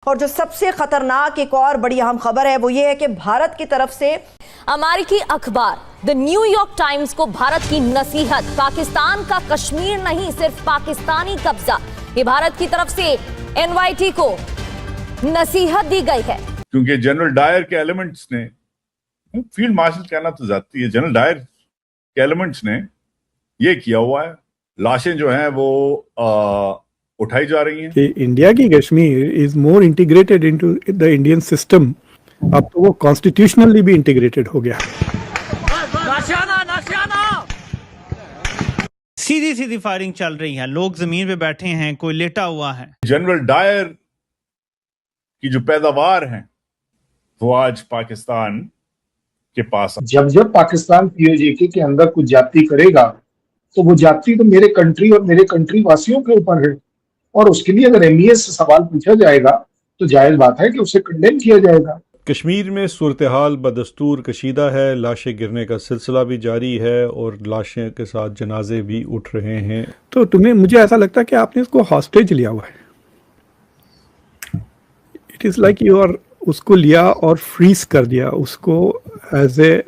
और जो सबसे खतरनाक एक और बड़ी अहम खबर है वो ये है कि भारत की तरफ से अमेरिकी अखबार द न्यूयॉर्क टाइम्स को भारत की नसीहत, पाकिस्तान का कश्मीर नहीं सिर्फ पाकिस्तानी कब्जा, ये भारत की तरफ से एनवाईटी को नसीहत दी गई है। क्योंकि जनरल डायर के एलिमेंट्स ने, फील्ड मार्शल कहना तो जाती है, जनरल डायर के एलिमेंट्स ने ये किया हुआ है। लाशें जो हैं वो उठाई जा रही हैं। कि इंडिया की Kashmir is more integrated into the Indian system. अब तो वो कॉन्स्टिट्यूशनली भी इंटीग्रेटेड हो गया। सीधी सीधी फायरिंग चल रही है, लोग जमीन पे बैठे हैं, कोई लेटा हुआ है। जनरल डायर की जो पैदावार है वो आज पाकिस्तान के पास। जब जब पाकिस्तान पीओजेके के अंदर कुछ जाति करेगा तो वो जाति तो मेरे कंट्री और मेरे कंट्री वासियों के ऊपर है, और उसके लिए अगर एमईएस से सवाल पूछा जाएगा तो जायज बात है कि उसे कंडेम किया जाएगा। कश्मीर में सूरत हाल बदस्तूर कशीदा है, लाशें गिरने का सिलसिला भी जारी है और लाशें के साथ जनाजे भी उठ रहे हैं। तो मुझे ऐसा लगता है कि आपने इसको हॉस्टेज लिया हुआ है। It is like you are उसको लिया और फ्रीज कर दिया उसको एज ए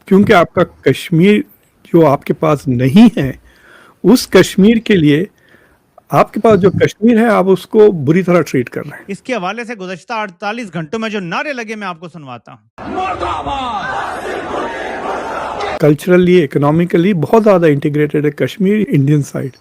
क्योंकि आपका कश्मीर जो आपके पास नहीं है, उस कश्मीर के लिए आपके पास जो कश्मीर है आप उसको बुरी तरह ट्रीट कर रहे हैं। इसके हवाले से गुज़श्ता 48 घंटों में जो नारे लगे मैं आपको सुनवाता हूँ। कल्चरली, इकोनॉमिकली बहुत ज्यादा इंटीग्रेटेड है कश्मीर इंडियन साइड।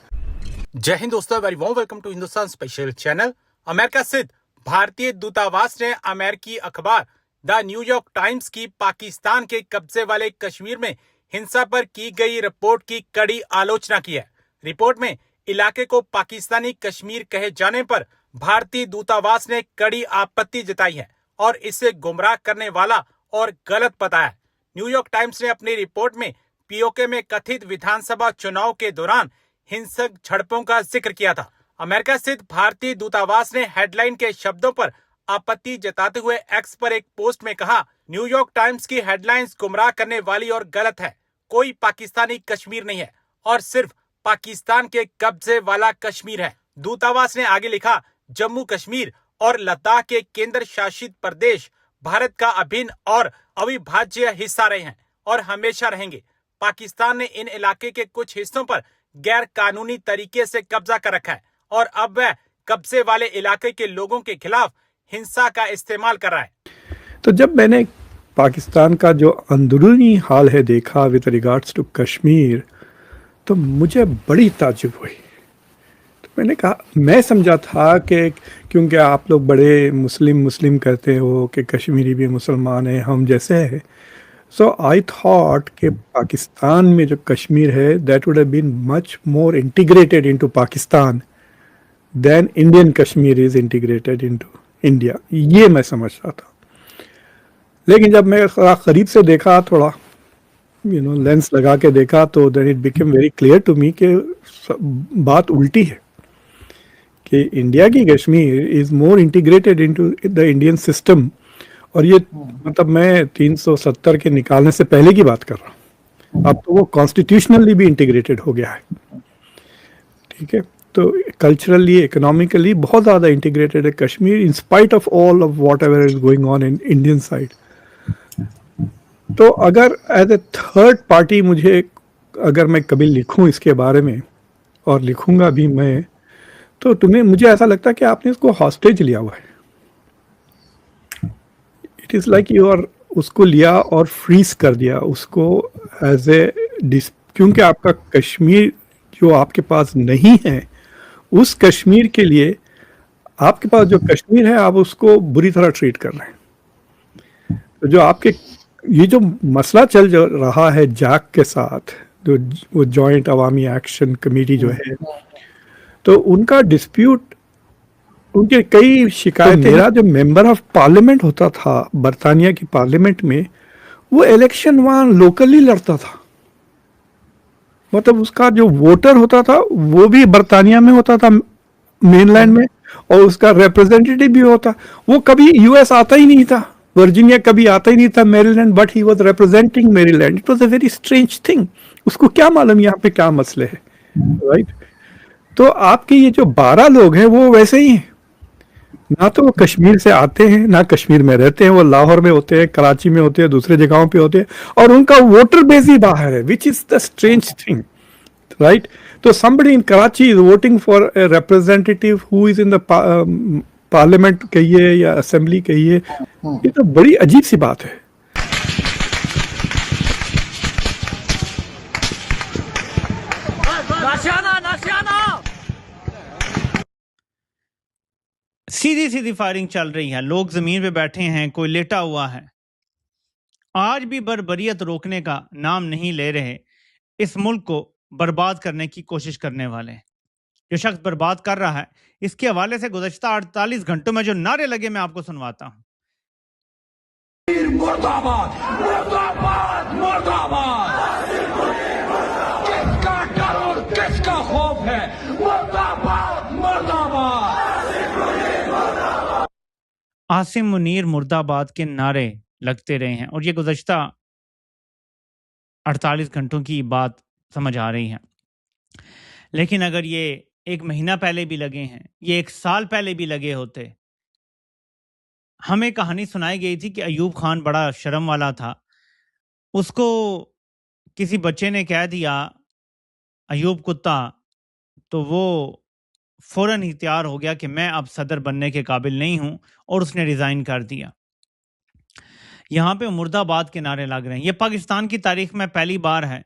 जय हिंद दोस्तों, very warm welcome to Hindustan special channel. America स्थित भारतीय दूतावास ने अमेरिकी अखबार द न्यूयॉर्क टाइम्स की पाकिस्तान के कब्जे वाले कश्मीर में हिंसा पर की गई रिपोर्ट की कड़ी आलोचना की है। रिपोर्ट में इलाके को पाकिस्तानी कश्मीर कहे जाने पर भारतीय दूतावास ने कड़ी आपत्ति जताई है और इसे गुमराह करने वाला और गलत बताया। न्यूयॉर्क टाइम्स ने अपनी रिपोर्ट में पीओके में कथित विधानसभा चुनाव के दौरान हिंसक झड़पों का जिक्र किया था। अमेरिका स्थित भारतीय दूतावास ने हेडलाइन के शब्दों पर आपत्ति जताते हुए एक्स पर एक पोस्ट में कहा, न्यूयॉर्क टाइम्स की हेडलाइंस गुमराह करने वाली और गलत है। कोई पाकिस्तानी कश्मीर नहीं है और सिर्फ पाकिस्तान के कब्जे वाला कश्मीर है। दूतावास ने आगे लिखा, जम्मू कश्मीर और लद्दाख के केंद्र शासित प्रदेश भारत का अभिन्न और अविभाज्य हिस्सा रहे हैं और हमेशा रहेंगे। पाकिस्तान ने इन इलाके के कुछ हिस्सों पर गैर कानूनी तरीके से कब्जा कर रखा है और अब वह कब्जे वाले इलाके के लोगों के खिलाफ हिंसा का इस्तेमाल कर रहा है। तो जब मैंने पाकिस्तान का जो अंदरूनी हाल है देखा विद रिगार्ड्स टू कश्मीर, तो मुझे बड़ी ताज्जुब हुई। तो मैंने कहा, मैं समझा था कि क्योंकि आप लोग बड़े मुस्लिम कहते हो कि कश्मीरी भी मुसलमान हैं, हम जैसे हैं, सो आई थॉट कि पाकिस्तान में जो कश्मीर है that would have been much more integrated into Pakistan than Indian Kashmir is integrated into India, ये मैं समझता था। लेकिन जब मैं करीब से देखा, थोड़ा लेंस लगा के देखा, तो then it became very clear to me कि बात उल्टी है कि इंडिया की Kashmir is more integrated into the Indian system. और ये मतलब मैं 370 के निकालने से पहले की बात कर रहा हूँ। अब तो वो कॉन्स्टिट्यूशनली भी इंटीग्रेटेड हो गया है। ठीक है, तो कल्चरली, इकोनॉमिकली बहुत ज़्यादा इंटीग्रेटेड है Kashmir in spite of all of what ever is going on in Indian side. तो अगर एज ए थर्ड पार्टी अगर मैं कभी लिखूं इसके बारे में, और लिखूंगा भी मैं, तो मुझे ऐसा लगता है कि आपने इसको हॉस्टेज लिया हुआ है। It is like you are उसको लिया और फ्रीज कर दिया उसको एज ए क्योंकि आपका कश्मीर जो आपके पास नहीं है, उस कश्मीर के लिए आपके पास जो कश्मीर है आप उसको बुरी तरह ट्रीट कर रहे हैं। तो जो आपके ये जो मसला चल रहा है जैक के साथ, जो वो जॉइंट अवामी एक्शन कमेटी जो है, तो उनका डिस्प्यूट, उनके कई शिकायतें। मेरा जो मेंबर ऑफ पार्लियामेंट होता था बरतानिया की पार्लियामेंट में, वो इलेक्शन वहाँ लोकली लड़ता था। मतलब उसका जो वोटर होता था वो भी बरतानिया में होता था, मेनलैंड में, और उसका रिप्रेजेंटेटिव भी होता। वो कभी यूएस आता ही नहीं था, वर्जीनिया कभी आता ही नहीं था, Maryland, but he was representing Maryland. It was a very strange thing. उसको क्या मालूम यहाँ पे क्या मसले है, राइट? तो आपके ये जो 12 लोग हैं वो वैसे ही हैं। ना तो वो कश्मीर से आते हैं ना कश्मीर में रहते हैं, वो लाहौर में होते हैं, कराची में होते हैं, दूसरे जगहों पे होते हैं, और उनका वोटर बेस ही बाहर है, which is the strange thing, right? तो somebody in Karachi is voting for a representative who is in the parliament कहिए या असेंबली कहिए, ये तो बड़ी अजीब सी बात है। सीधी सीधी फायरिंग चल रही है, लोग जमीन पे बैठे हैं, कोई लेटा हुआ है। आज भी बर्बरियत रोकने का नाम नहीं ले रहे। इस मुल्क को बर्बाद करने की कोशिश करने वाले जो शख्स बर्बाद कर रहा है, इसके हवाले से गुज़श्ता 48 घंटों में जो नारे लगे मैं आपको सुनवाता हूं। मुर्दाबाद मुर्दाबाद मुर्दाबाद, किसका डर और किसका खौफ है? मुर्दाबाद मुर्दाबाद। आसिम मुनीर मुर्दाबाद के नारे लगते रहे हैं और ये गुज़श्ता 48 घंटों की बात समझ आ रही है। लेकिन अगर ये 1 महीना पहले भी लगे हैं, ये 1 साल पहले भी लगे होते, हमें कहानी सुनाई गई थी कि अयूब खान बड़ा शर्म वाला था, उसको किसी बच्चे ने कह दिया अयूब कुत्ता, तो वो फौरन ही तैयार हो गया कि मैं अब सदर बनने के काबिल नहीं हूं और उसने रिजाइन कर दिया। यहाँ पे मुर्दाबाद के नारे लग रहे हैं। ये पाकिस्तान की तारीख में पहली बार है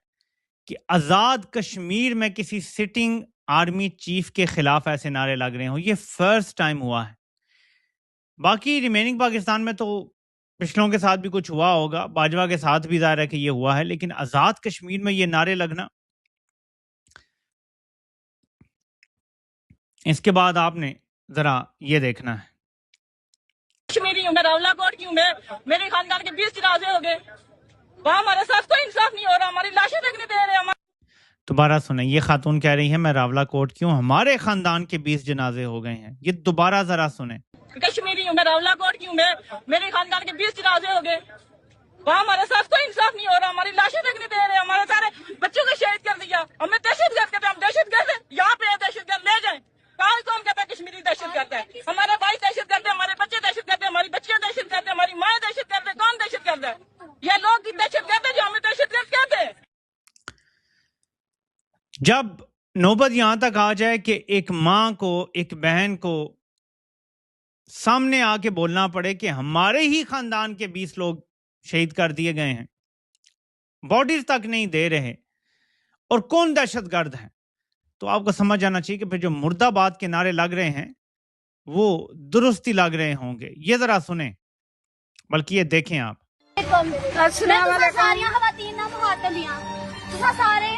कि आज़ाद कश्मीर में किसी सिटिंग आर्मी चीफ के खिलाफ ऐसे नारे लग रहे हों, ये फर्स्ट टाइम हुआ है। बाकी रिमेनिंग पाकिस्तान में तो पिछलों के साथ भी कुछ हुआ होगा, बाजवा के साथ भी ज़ाहिर है कि ये हुआ है, लेकिन आज़ाद कश्मीर में ये नारे लगना, इसके बाद आपने ज़रा ये देखना है। कश्मीरी हूँ मैं, रावलाकोट की हूँ मैं, मेरे खानदान के 20 जनाजे हो गए, वहाँ हमारे साथ कोई इंसाफ नहीं हो रहा, हमारी लाशें तक नहीं दे रहे। दोबारा सुने, ये खातून कह रही है मैं रावलाकोट की हूँ, हमारे खानदान के 20 जनाजे हो गए हैं। ये दोबारा जरा सुने। कश्मीरी हूँ मैं, रावलाकोट की हूँ मैं, मेरे खानदान के 20 जनाजे हो गए, वहाँ हमारे साथ कोई इंसाफ नहीं हो रहा, हमारी लाशें तक नहीं दे रहे, हमारे सारे बच्चों को शहीद कर दिया। हमें दहशतगर्द कहते हैं, हम दहशतगर्द हैं, यहाँ पे दहशतगर्द ले जाए। कौन कहता है कश्मीरी दहशतगर्द है? हमारे भाई दहशतगर्द है, हमारे बच्चे दहशतगर्द है, हमारी बच्चियां दहशतगर्द है, हमारी माँ दहशतगर्द है। कौन दहशतगर्द है? ये लोग दहशतगर्द है जो हमें दहशतगर्द कहते हैं। जब नौबत यहां तक आ जाए कि एक मां को, एक बहन को सामने आके बोलना पड़े कि हमारे ही खानदान के 20 लोग शहीद कर दिए गए हैं, बॉडीज तक नहीं दे रहे, और कौन दहशतगर्द है, तो आपको समझ जाना चाहिए कि फिर जो मुर्दाबाद के नारे लग रहे हैं वो दुरुस्ती लग रहे होंगे। ये जरा सुने, बल्कि ये देखें आप। सारियां खवातीन ना मुखातब दियां, तुसा सारे